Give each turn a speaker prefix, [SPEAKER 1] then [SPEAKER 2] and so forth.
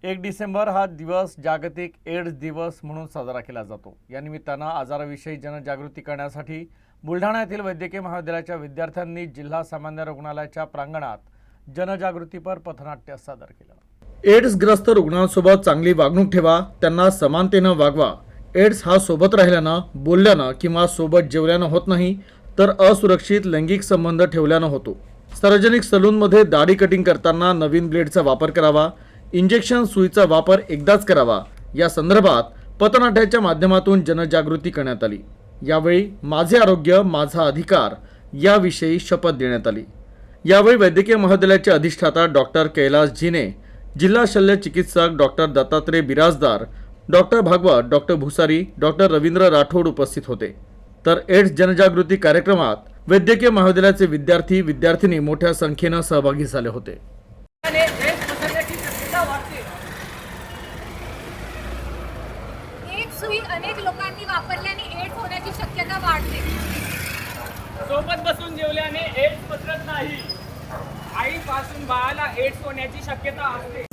[SPEAKER 1] 1 डिसेंबर हा दिवस जागतिक एड्स दिवस म्हणून साजरा केला जातो। या निमित्तानं आजाराविषयी जनजागृती करण्यासाठी बुलढाणा येथील वैद्यकीय महाविद्यालयाच्या विद्यार्थ्यांनी जिल्हा सामान्य रुग्णालयाच्या प्रांगणात जनजागृतीपर पथनाट्य सादर केलं। एड्सग्रस्त रुग्णांसोबत चांगली वागणूक ठेवा, त्यांना समानतेनं वागवा। एड्स हा सोबत राहिल्यानं, बोलल्यानं किंवा सोबत जेवल्यानं होत नाही, तर असुरक्षित लैंगिक संबंध ठेवल्यानं होतो। सार्वजनिक सलूनमध्ये दाढी कटिंग करताना नवीन ब्लेडचा वापर करावा, इंजेक्शन सुईचा वापर एकदाच करावा। या संदर्भात पथनाट्याच्या माध्यमातून जनजागृती करण्यात आली। यावेळी माझे आरोग्य माझा अधिकार याविषयी शपथ देण्यात आली। यावेळी वैद्यकीय महाविद्यालयाचे अधिष्ठाता डॉक्टर कैलास जिने, जिल्हा शल्य चिकित्सक doctor Dattatray Birajdar, doctor Bhagwat, doctor Bhusari, doctor Ravindra Rathod उपस्थित होते। तर एड्स जनजागृती कार्यक्रमात वैद्यकीय महाविद्यालयाचे विद्यार्थी विद्यार्थिनी मोठ्या संख्येनं सहभागी झाले होते।
[SPEAKER 2] एक सुई अनेक लोकांनी वापरल्याने एड्स होण्याची शक्यता वाढते।
[SPEAKER 3] सोबत बसून जेवल्याने एड्स पसरत नाही। आईपासून बाळाला एड्स होण्याची शक्यता असते।